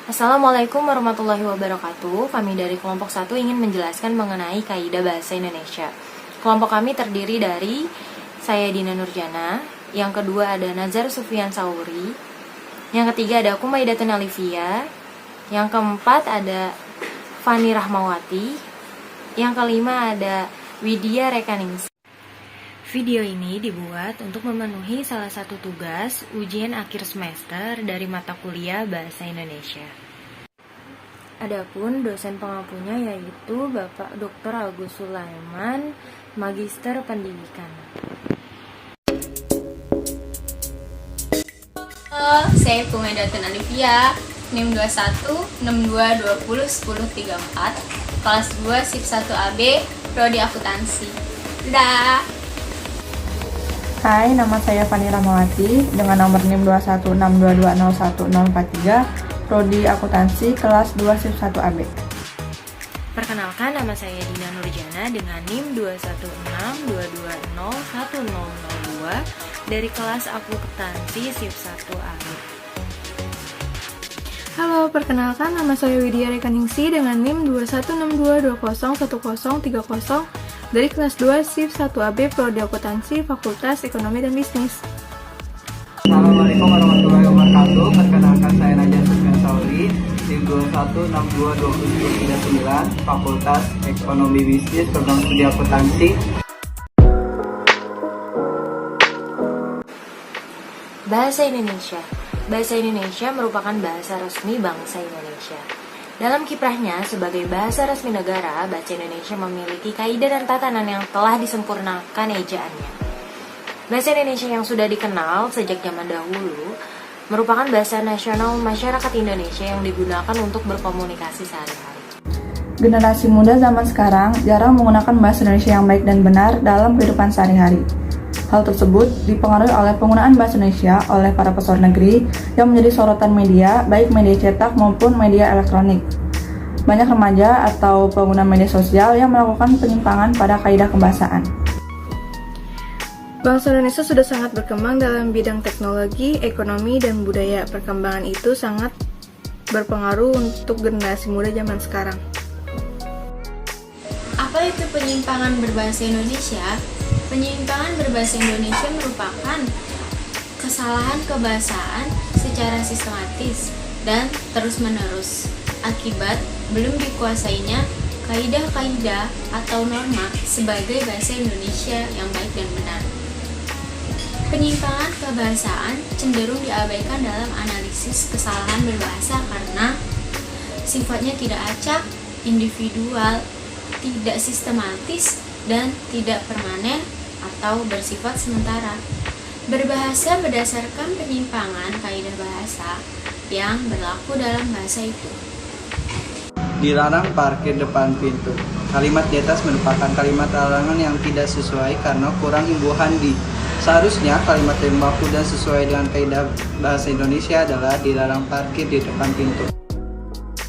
Assalamualaikum warahmatullahi wabarakatuh. Kami dari kelompok 1 ingin menjelaskan mengenai kaidah bahasa Indonesia. Kelompok kami terdiri dari saya Dina Nurjana, yang kedua ada Nazar Sufian Sauri, yang ketiga ada Kumaidatun Alivia, yang keempat ada Fani Rahmawati, yang kelima ada Widya Rekaningsi. Video ini dibuat untuk memenuhi salah satu tugas ujian akhir semester dari mata kuliah Bahasa Indonesia. Adapun dosen pengampunya yaitu Bapak Dr. Agus Sulaiman, Magister Pendidikan. Halo, saya Kumaidatun Alivia, NIM 21 62 20 10 34, kelas 2 SIP 1 AB, Prodi Akuntansi. Dadah! Hai, nama saya Fani Rahmawati dengan nomor NIM 21622011043, Prodi Akuntansi kelas 2 SIP 1 AB. Perkenalkan, nama saya Dina Nurjana dengan NIM 21622010002 dari kelas Akuntansi SIP 1 AB. Halo, perkenalkan nama saya Widya Rekaningsi dengan NIM 216220103030 dari kelas 2 SIP 1 AB Prodi Akuntansi Fakultas Ekonomi dan Bisnis. Assalamualaikum warahmatullahi wabarakatuh. Perkenalkan saya Nazar Sufian Sauri, NIM 21622039, Fakultas Ekonomi Bisnis, Program Studi Akuntansi. Bahasa Indonesia. Bahasa Indonesia merupakan bahasa resmi bangsa Indonesia. Dalam kiprahnya sebagai bahasa resmi negara, bahasa Indonesia memiliki kaidah dan tatanan yang telah disempurnakan ejaannya. Bahasa Indonesia yang sudah dikenal sejak zaman dahulu merupakan bahasa nasional masyarakat Indonesia yang digunakan untuk berkomunikasi sehari-hari. Generasi muda zaman sekarang jarang menggunakan bahasa Indonesia yang baik dan benar dalam kehidupan sehari-hari. Hal tersebut dipengaruhi oleh penggunaan bahasa Indonesia oleh para pesohor negeri yang menjadi sorotan media, baik media cetak maupun media elektronik. Banyak remaja atau pengguna media sosial yang melakukan penyimpangan pada kaidah kebahasaan. Bangsa Indonesia sudah sangat berkembang dalam bidang teknologi, ekonomi, dan budaya. Perkembangan itu sangat berpengaruh untuk generasi muda zaman sekarang. Apa itu penyimpangan berbahasa Indonesia? Penyimpangan berbahasa Indonesia merupakan kesalahan kebahasaan secara sistematis dan terus-menerus akibat belum dikuasainya kaidah-kaidah atau norma sebagai bahasa Indonesia yang baik dan benar. Penyimpangan kebahasaan cenderung diabaikan dalam analisis kesalahan berbahasa karena sifatnya tidak acak, individual, tidak sistematis, dan tidak permanen atau bersifat sementara. Berbahasa berdasarkan penyimpangan kaidah bahasa yang berlaku dalam bahasa itu. Dilarang parkir depan pintu. Kalimat di atas merupakan kalimat larangan yang tidak sesuai karena kurang imbuhan di. Seharusnya kalimat yang baku dan sesuai dengan kaidah bahasa Indonesia adalah dilarang parkir di depan pintu.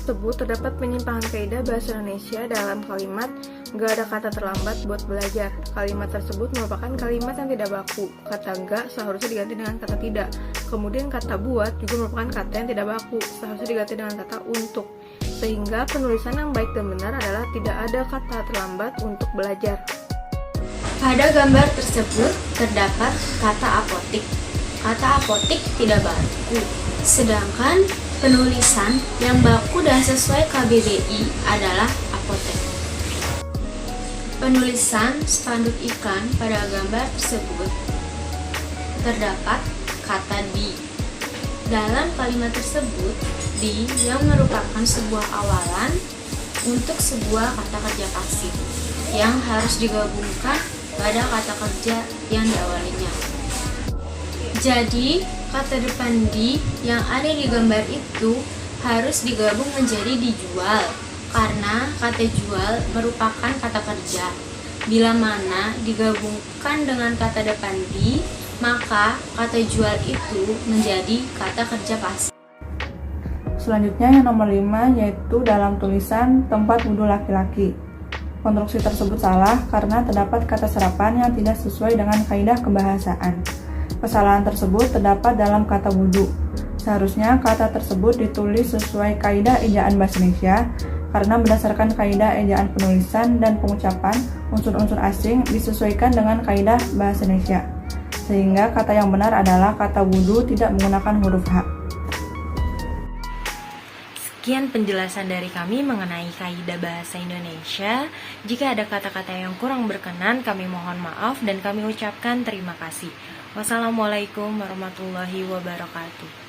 Tersebut terdapat penyimpangan kaidah bahasa Indonesia dalam kalimat "gak ada kata terlambat buat belajar". Kalimat tersebut merupakan kalimat yang tidak baku. Kata "gak" seharusnya diganti dengan kata "tidak". Kemudian kata "buat" juga merupakan kata yang tidak baku, seharusnya diganti dengan kata "untuk". Sehingga penulisan yang baik dan benar adalah tidak ada kata terlambat untuk belajar. Pada gambar tersebut terdapat kata apotik. Kata apotik tidak baku, sedangkan penulisan yang baku dan sesuai KBBI adalah apotek. Penulisan spanduk iklan pada gambar tersebut terdapat kata di. Dalam kalimat tersebut, di yang merupakan sebuah awalan untuk sebuah kata kerja pasif yang harus digabungkan pada kata kerja yang diawalinya. Jadi, kata depan di yang ada di gambar itu harus digabung menjadi dijual, karena kata jual merupakan kata kerja. Bila mana digabungkan dengan kata depan di, maka kata jual itu menjadi kata kerja pasif. Selanjutnya yang nomor 5 yaitu dalam tulisan tempat wudhu laki-laki. Konstruksi tersebut salah karena terdapat kata serapan yang tidak sesuai dengan kaidah kebahasaan. Kesalahan tersebut terdapat dalam kata wudhu. Seharusnya kata tersebut ditulis sesuai kaidah ejaan Bahasa Indonesia karena berdasarkan kaidah ejaan penulisan dan pengucapan, unsur-unsur asing disesuaikan dengan kaidah Bahasa Indonesia. Sehingga kata yang benar adalah kata wudu tidak menggunakan huruf H. Sekian penjelasan dari kami mengenai kaidah bahasa Indonesia. Jika ada kata-kata yang kurang berkenan, kami mohon maaf dan kami ucapkan terima kasih. Wassalamualaikum warahmatullahi wabarakatuh.